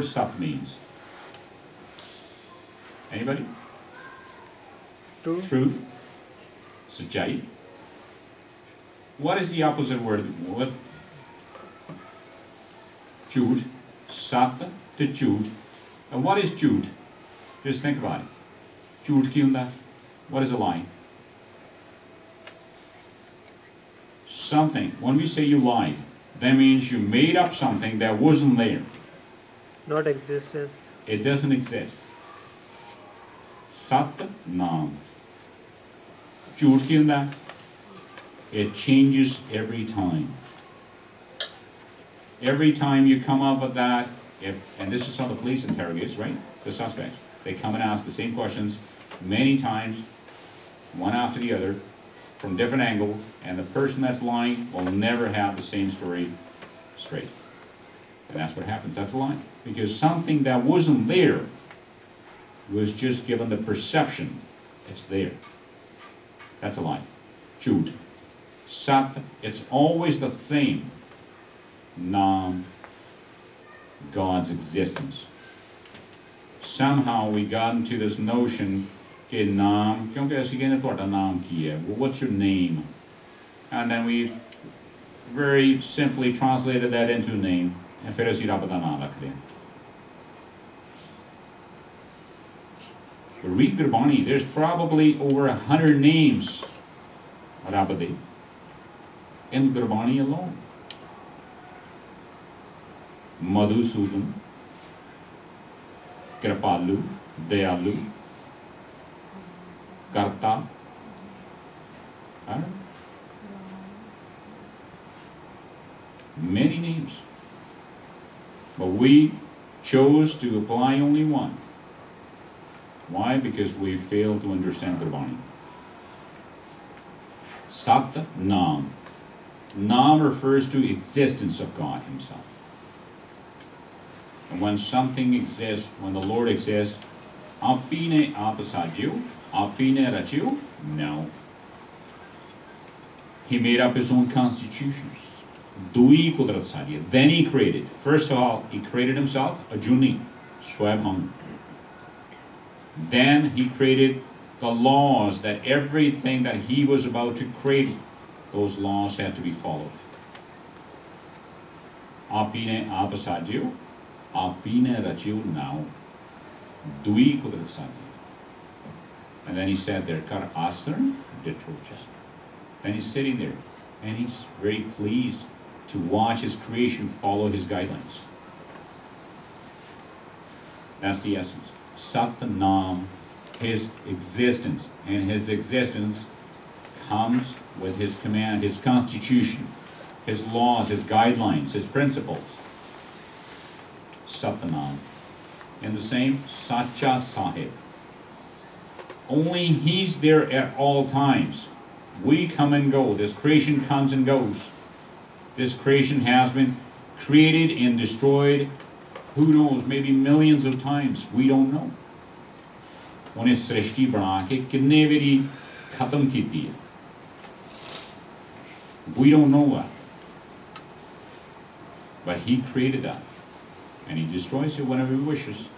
Sat means? Anybody? Truth. Sajai. What is the opposite word? What? Jhut. Sat to jhut. And what is jhut? Just think about it. Jhut ki hunda? What is a lie? Something. When we say you lied, that means you made up something that wasn't there. Not existence. It doesn't exist. Sat Nam. Jhut ki hunda? It changes every time. Every time you come up with that, and this is how the police interrogates, right? The suspects. They come and ask the same questions many times, one after the other, from different angles, and the person that's lying will never have the same story straight. And that's what happens. That's a lie. Because something that wasn't there was just given the perception it's there. That's a lie. Jhut. Sat, it's always the same. Nam, God's existence. Somehow we got into this notion that Nam, what's your name? And then we very simply translated that into a name. And फिर ਅਸੀਂ ਰੱਬ ਦਾ ਨਾਮ ਰੱਖ ਲਿਆ. Read Gurbani, there's probably over 100 names ਰੱਬ ਦੇ in Gurbani alone. Madhusudan, Kripalu, Dayalu, Karta. Many names. But we chose to apply only one. Why? Because we failed to understand Gurbani. Sat Nam. Nam refers to existence of God Himself. And when something exists, when the Lord exists, Apine apasadyu, Apine rachu? No. He made up His own constitution. Dui kudrat sadiya. Then He created. First of all, He created Himself, Ajuni, Swabham. Then He created the laws that everything that He was about to create, those laws had to be followed. Apine apasadyu, Apine rachu now. Dui kudrat sadiya. And then He said there, Kar asar detrocha. Then He's sitting there, and He's very pleased to watch His creation follow His guidelines. That's the essence. Sat Nam, His existence. And His existence comes with His command, His constitution, His laws, His guidelines, His principles. Sat Nam. And the same, Sacha Sahib. Only He's there at all times. We come and go. This creation comes and goes. This creation has been created and destroyed, who knows, maybe millions of times. We don't know. Unhe srishti bana ke kinne vari khatam kiti hai. We don't know that. But He created that. And He destroys it whenever He wishes.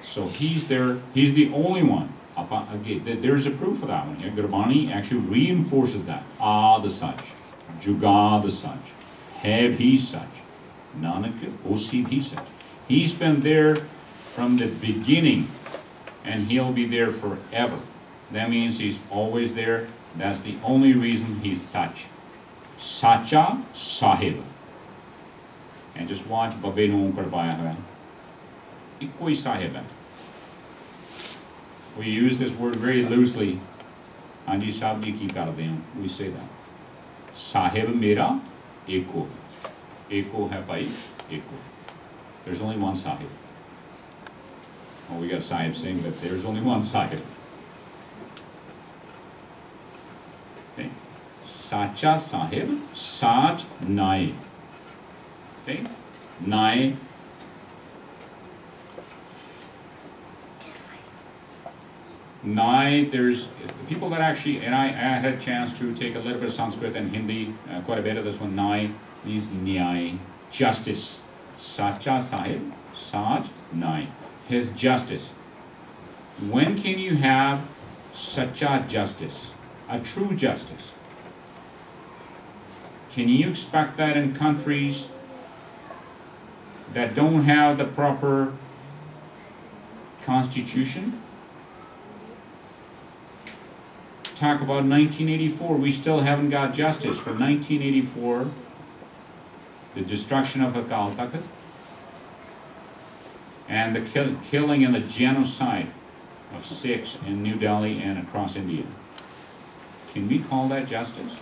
So He's there. He's the only one. Again, there's a proof of that one here. Gurbani actually reinforces that. The such. Juga the such. Hai bhi such. Nanak osi bhi such. He's been there from the beginning, and He'll be there forever. That means He's always there. That's the only reason He's such. Sacha Sahib. And just watch Babe nu karvaya hai. Ikko hi Sahib hai. We use this word very loosely. Anji sahab ji ki karde hain? We say that. Sahib mera eko. Eko hai bhai, eko. There's only one Sahib. Oh, we got Sahib Singh, but there's only one Sahib. Okay. Sacha Sahib, Sach Nai. Okay. Nai. Nai, there's people that actually, and I had a chance to take a little bit of Sanskrit and Hindi, quite a bit of this one. Nai means Nyai, justice. Sacha Sahib, Saj Nai. His justice. When can you have Sacha justice? A true justice. Can you expect that in countries that don't have the proper constitution? Talk about 1984. We still haven't got justice for 1984, the destruction of Akal Takht, and the killing and the genocide of Sikhs in New Delhi and across India. Can we call that justice?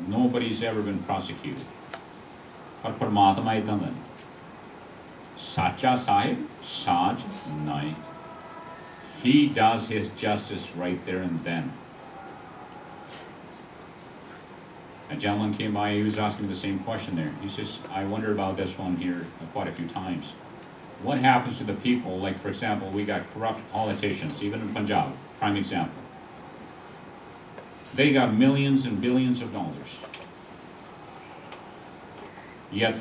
Nobody's ever been prosecuted. But Paramatma idan da. Sacha Sahib, Saj Nai. He does his justice right there and then. A gentleman came by, he was asking me the same question there. He says, I wonder about this one here quite a few times. What happens to the people, like for example, we got corrupt politicians, even in Punjab, prime example. They got millions and billions of dollars. Yet,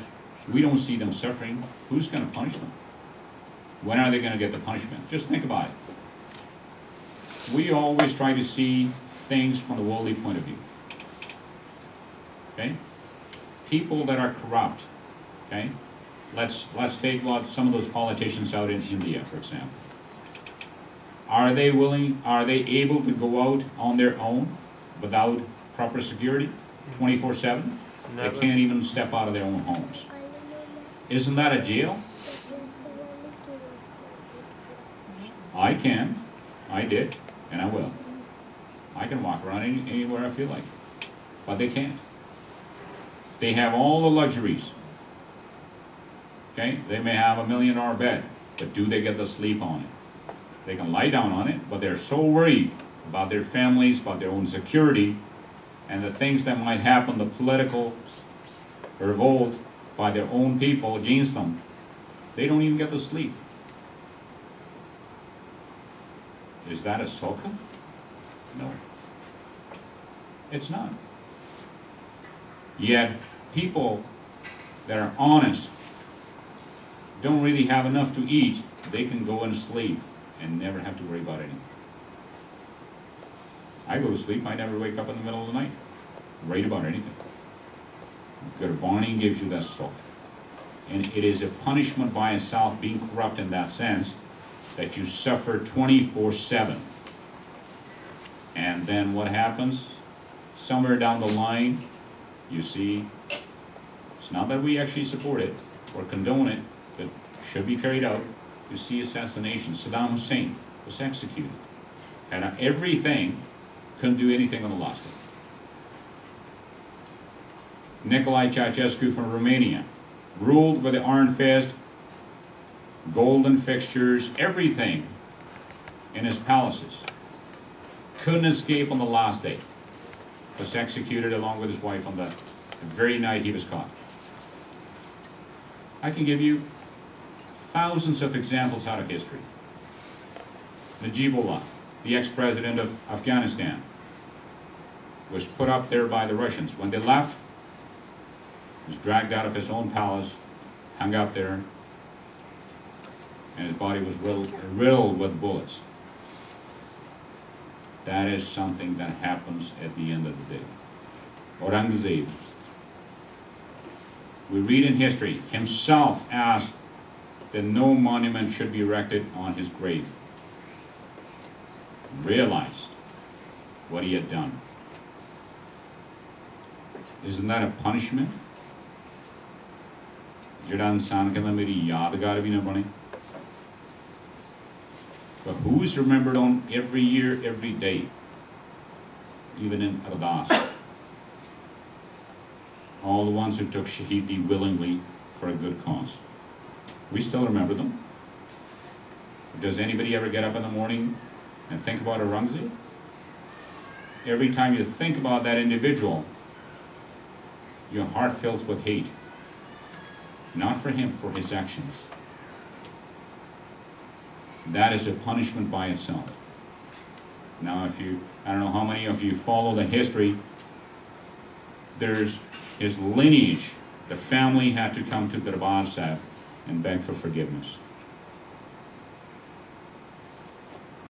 we don't see them suffering. Who's going to punish them? When are they going to get the punishment? Just think about it. We always try to see things from the worldly point of view. Okay? People that are corrupt, okay? Let's take some of those politicians out in India, for example. Are they able to go out on their own without proper security, 24/7? They can't even step out of their own homes. Isn't that a jail? I can. I did. And I will. I can walk around anywhere I feel like. But they can't. They have all the luxuries. Okay? They may have $1 million bed, but do they get to sleep on it? They can lie down on it, but they're so worried about their families, about their own security, and the things that might happen, the political revolt by their own people against them, they don't even get to sleep. Is that a sukha? No. It's not. Yet, people that are honest don't really have enough to eat. They can go and sleep and never have to worry about anything. I go to sleep, I never wake up in the middle of the night, worried about anything. Gurbani gives you that sukh. And it is a punishment by itself, being corrupt in that sense, that you suffer 24/7. And then what happens? Somewhere down the line, you see, it's not that we actually support it or condone it, but should be carried out. You see assassination. Saddam Hussein was executed. Had everything, couldn't do anything on the last day. Nicolae Ceausescu from Romania ruled with the iron fist, golden fixtures, everything in his palaces. Couldn't escape on the last day. Was executed along with his wife on the very night he was caught. I can give you thousands of examples out of history. Najibullah, the ex-president of Afghanistan, was put up there by the Russians. When they left, he was dragged out of his own palace, hung up there, and his body was riddled with bullets. That is something that happens at the end of the day. Aurangzeb, we read in history, himself asked that no monument should be erected on his grave. Realized what he had done. Isn't that a punishment? ਜਿਹੜਾ ਇਨਸਾਨ ਕਹਿੰਦਾ ਮੇਰੀ ਯਾਦਗਾਰ ਵੀ ਨਾ ਬਣੇ. But who's remembered on every year, every day, even in Ardas? All the ones who took Shahidi willingly for a good cause. We still remember them. Does anybody ever get up in the morning and think about Aurangzeb? Every time you think about that individual, your heart fills with hate. Not for him, for his actions. That is a punishment by itself. Now, if you, I don't know how many of you follow the history, there's his lineage the family had to come to Darbar Sahib and beg for forgiveness.